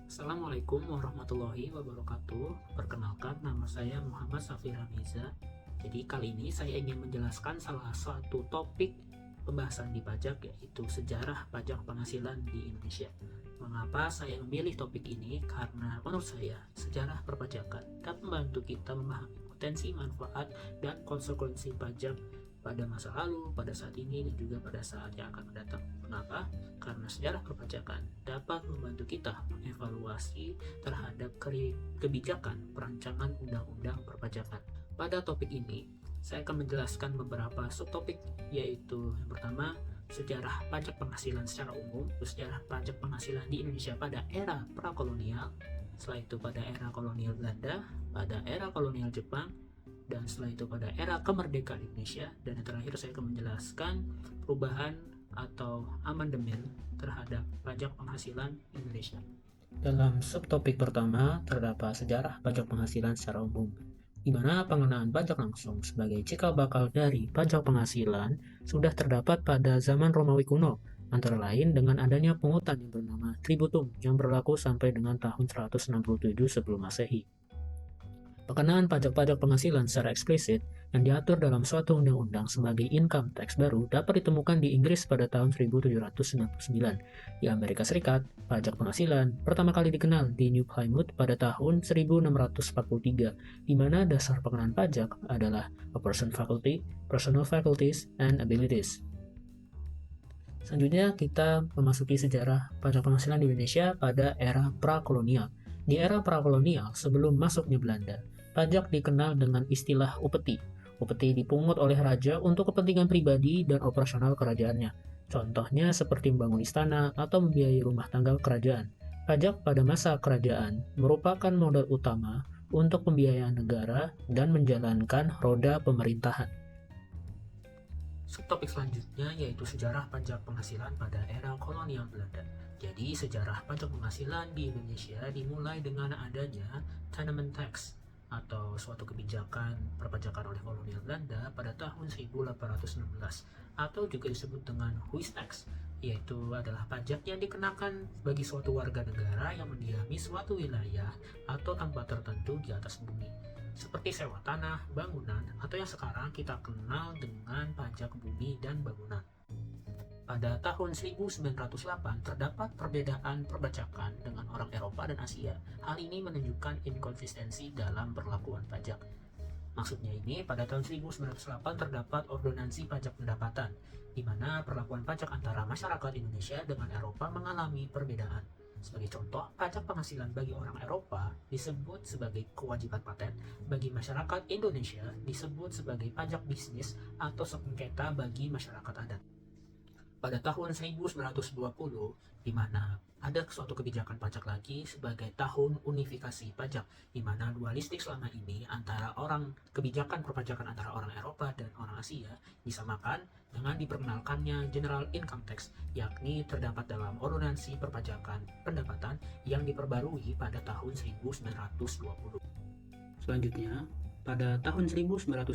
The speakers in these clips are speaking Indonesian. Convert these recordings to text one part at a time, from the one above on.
Assalamualaikum warahmatullahi wabarakatuh. Perkenalkan, nama saya Muhammad Safir Hamiza. Jadi kali ini saya ingin menjelaskan salah satu topik pembahasan di pajak, yaitu sejarah pajak penghasilan di Indonesia. Mengapa saya memilih topik ini? Karena menurut saya sejarah perpajakan dapat membantu kita memahami potensi, manfaat, dan konsekuensi pajak pada masa lalu, pada saat ini, dan juga pada saat yang akan mendatang. Kenapa? Karena sejarah perpajakan dapat membantu kita mengevaluasi terhadap kebijakan perancangan undang-undang perpajakan. Pada topik ini, saya akan menjelaskan beberapa subtopik, yaitu yang pertama, sejarah pajak penghasilan secara umum, sejarah pajak penghasilan di Indonesia pada era prakolonial, setelah itu pada era kolonial Belanda, pada era kolonial Jepang, dan setelah itu pada era kemerdekaan Indonesia, dan yang terakhir saya akan menjelaskan perubahan atau amandemen terhadap pajak penghasilan Indonesia. Dalam subtopik pertama terdapat sejarah pajak penghasilan secara umum, di mana pengenaan pajak langsung sebagai cikal bakal dari pajak penghasilan sudah terdapat pada zaman Romawi kuno, antara lain dengan adanya pungutan yang bernama tributum yang berlaku sampai dengan tahun 167 sebelum Masehi. Pengenaan pajak-pajak penghasilan secara eksplisit yang diatur dalam suatu undang-undang sebagai income tax baru dapat ditemukan di Inggris pada tahun 1799. Di Amerika Serikat, pajak penghasilan pertama kali dikenal di New Plymouth pada tahun 1643, di mana dasar pengenaan pajak adalah a person faculty, personal faculties, and abilities. Selanjutnya kita memasuki sejarah pajak penghasilan di Indonesia pada era prakolonial. Di era prakolonial sebelum masuknya Belanda, pajak dikenal dengan istilah upeti. Upeti dipungut oleh raja untuk kepentingan pribadi dan operasional kerajaannya. Contohnya seperti membangun istana atau membiayai rumah tangga kerajaan. Pajak pada masa kerajaan merupakan modal utama untuk pembiayaan negara dan menjalankan roda pemerintahan. Subtopik selanjutnya yaitu sejarah pajak penghasilan pada era kolonial Belanda. Jadi sejarah pajak penghasilan di Indonesia dimulai dengan adanya tenement tax atau suatu kebijakan perpajakan oleh kolonial Belanda pada tahun 1816, atau juga disebut dengan Huis tax, yaitu adalah pajak yang dikenakan bagi suatu warga negara yang mendiami suatu wilayah atau tempat tertentu di atas bumi, seperti sewa tanah, bangunan, atau yang sekarang kita kenal dengan pajak bumi dan bangunan. Pada tahun 1908 terdapat perbedaan perpajakan dengan orang Eropa dan Asia. Hal ini menunjukkan inkonsistensi dalam perlakuan pajak. Maksudnya ini, pada tahun 1908 terdapat ordonansi pajak pendapatan, di mana perlakuan pajak antara masyarakat Indonesia dengan Eropa mengalami perbedaan. Sebagai contoh, pajak penghasilan bagi orang Eropa disebut sebagai kewajiban paten, bagi masyarakat Indonesia disebut sebagai pajak bisnis atau sengketa bagi masyarakat adat. Pada tahun 1920, di mana ada suatu kebijakan pajak lagi sebagai tahun unifikasi pajak, di mana dualistik selama ini antara kebijakan perpajakan antara orang Eropa dan orang Asia disamakan dengan diperkenalkannya General Income Tax, yakni terdapat dalam Ordonansi Perpajakan Pendapatan yang diperbarui pada tahun 1920. Selanjutnya, pada tahun 1925,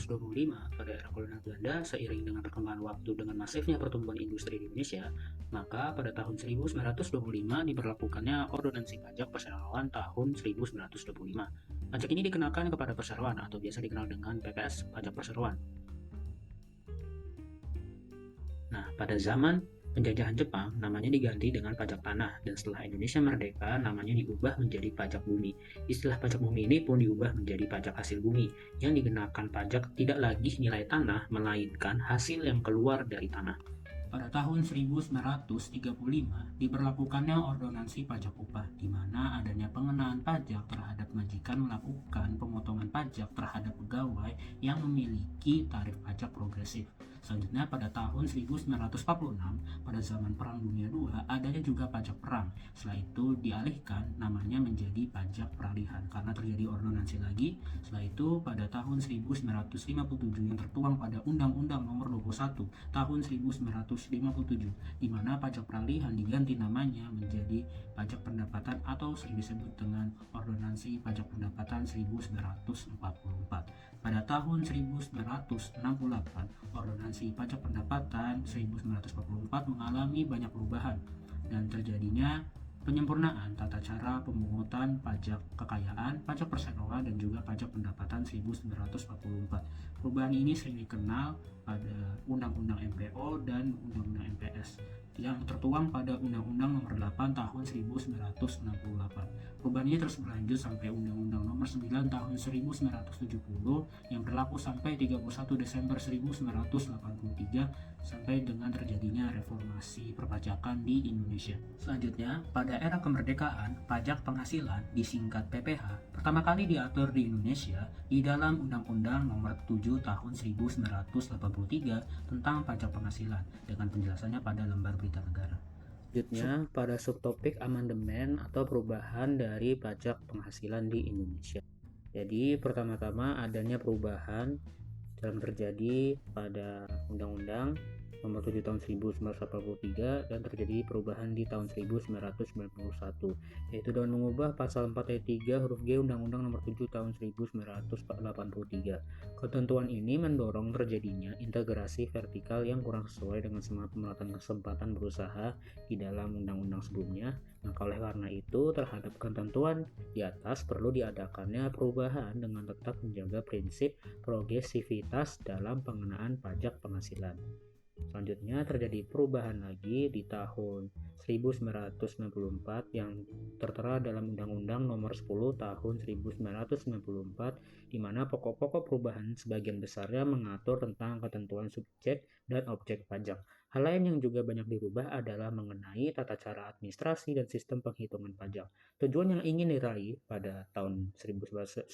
pada era kolonial Belanda, seiring dengan perkembangan waktu dengan masifnya pertumbuhan industri di Indonesia, maka pada tahun 1925 diberlakukannya Ordonansi Pajak Perseroan tahun 1925. Pajak ini dikenakan kepada perseroan atau biasa dikenal dengan PPS, Pajak Perseroan. Nah, pada zaman penjajahan Jepang, namanya diganti dengan pajak tanah, dan setelah Indonesia merdeka, namanya diubah menjadi pajak bumi. Istilah pajak bumi ini pun diubah menjadi pajak hasil bumi, yang dikenakan pajak tidak lagi nilai tanah, melainkan hasil yang keluar dari tanah. Pada tahun 1935 diberlakukannya Ordonansi Pajak Upah, di mana adanya pengenaan pajak terhadap majikan melakukan pemotongan pajak terhadap pegawai yang memiliki tarif pajak progresif. Selanjutnya pada tahun 1946, pada zaman Perang Dunia II, adanya juga pajak perang. Setelah itu dialihkan namanya menjadi pajak peralihan karena terjadi ordonansi lagi. Setelah itu pada tahun 1957 yang tertuang pada Undang-Undang Nomor 21 tahun 1957, di mana pajak peralihan diganti namanya menjadi pajak pendapatan atau sering disebut dengan Ordonansi Pajak Pendapatan 1944. Pada tahun 1968, Ordonansi Pajak Pendapatan 1944 mengalami banyak perubahan dan terjadinya Penyempurnaan tata cara pemungutan pajak kekayaan, pajak perseroan, dan juga pajak pendapatan 1944. Perubahan ini sering dikenal pada Undang-Undang MPO dan Undang-Undang MPS yang tertuang pada Undang-Undang Nomor 8 Tahun 1968. Perubahan ini terus berlanjut sampai Undang-Undang Nomor 9 Tahun 1970 yang berlaku sampai 31 Desember 1983 sampai dengan terjadinya reformasi perpajakan di Indonesia. Selanjutnya, pada era kemerdekaan, pajak penghasilan disingkat PPh pertama kali diatur di Indonesia di dalam Undang-Undang Nomor 7 Tahun 1983 tentang pajak penghasilan dengan penjelasannya pada lembar berita negara. Selanjutnya, pada subtopik amandemen atau perubahan dari pajak penghasilan di Indonesia. Jadi, pertama-tama adanya perubahan yang terjadi pada Undang-Undang Nomor 7 Tahun 1983 dan terjadi perubahan di tahun 1991, yaitu dengan mengubah pasal 4 ayat 3 huruf G Undang-Undang Nomor 7 Tahun 1983. Ketentuan ini mendorong terjadinya integrasi vertikal yang kurang sesuai dengan semangat pemerataan kesempatan berusaha di dalam undang-undang sebelumnya. Maka oleh karena itu, terhadap ketentuan di atas perlu diadakannya perubahan dengan tetap menjaga prinsip progresivitas dalam pengenaan pajak penghasilan. Selanjutnya terjadi perubahan lagi di tahun 1994 yang tertera dalam Undang-Undang Nomor 10 Tahun 1994, di mana pokok-pokok perubahan sebagian besarnya mengatur tentang ketentuan subjek dan objek pajak. Hal lain yang juga banyak dirubah adalah mengenai tata cara administrasi dan sistem penghitungan pajak. Tujuan yang ingin diraih pada tahun 1994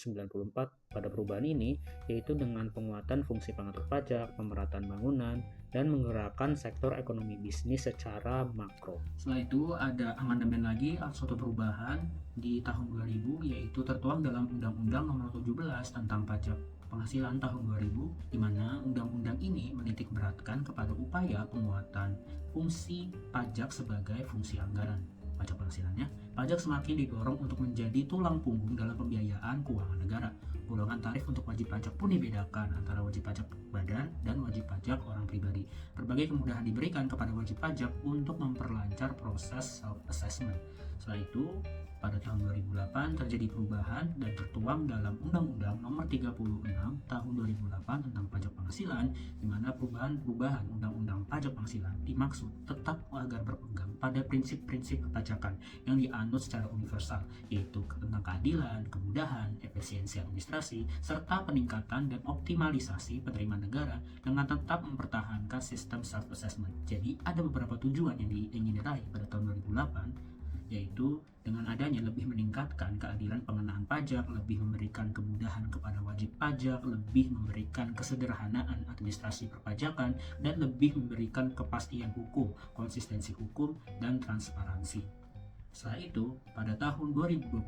pada perubahan ini yaitu dengan penguatan fungsi pengatur pajak, pemerataan bangunan, dan menggerakkan sektor ekonomi bisnis secara makro. Setelah itu ada amandemen lagi atau suatu perubahan di tahun 2000 yaitu tertuang dalam Undang-Undang Nomor 17 tentang pajak penghasilan tahun 2000, di mana undang-undang ini menitik beratkan kepada upaya penguatan fungsi pajak sebagai fungsi anggaran. Pajak penghasilannya, pajak semakin didorong untuk menjadi tulang punggung dalam pembiayaan keuangan negara. Golongan tarif untuk wajib pajak pun dibedakan antara wajib pajak badan dan wajib pajak orang pribadi. Berbagai kemudahan diberikan kepada wajib pajak untuk memperlancar proses self-assessment. Setelah itu, pada tahun 2008 terjadi perubahan dan tertuang dalam Undang-Undang Nomor 36 Tahun 2008 tentang pajak penghasilan, di mana perubahan Undang-Undang Pajak Penghasilan dimaksud tetap agar berpegang pada prinsip-prinsip perpajakan yang dianut secara universal, yaitu tentang keadilan, kemudahan, efisiensi administrasi, serta peningkatan dan optimalisasi penerimaan negara dengan tetap mempertahankan sistem self-assessment. Jadi ada beberapa tujuan yang ingin diraih pada tahun 2008, yaitu dengan adanya lebih meningkatkan keadilan pengenaan pajak, lebih memberikan kemudahan kepada wajib pajak, lebih memberikan kesederhanaan administrasi perpajakan, dan lebih memberikan kepastian hukum, konsistensi hukum, dan transparansi. Setelah itu, pada tahun 2021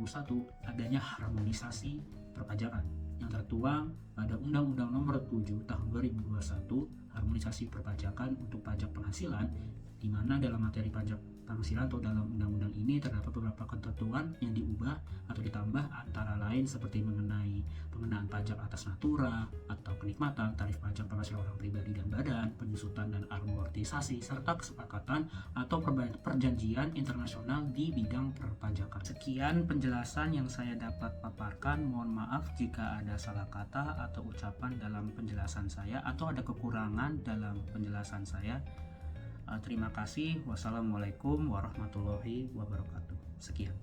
adanya harmonisasi perpajakan yang tertuang pada Undang-Undang Nomor 7 Tahun 2021, harmonisasi perpajakan untuk pajak penghasilan, di mana dalam materi pajak penghasilan atau dalam undang-undang ini terdapat beberapa ketentuan yang diubah atau ditambah, antara lain seperti mengenai pengenaan pajak atas natura atau kenikmatan, tarif pajak penghasilan orang pribadi dan badan, penyusutan dan amortisasi, serta kesepakatan atau perjanjian internasional di bidang perpajakan. Sekian penjelasan yang saya dapat paparkan. Mohon maaf jika ada salah kata atau ucapan dalam penjelasan saya atau ada kekurangan dalam penjelasan saya. Terima kasih. Wassalamualaikum warahmatullahi wabarakatuh. Sekian.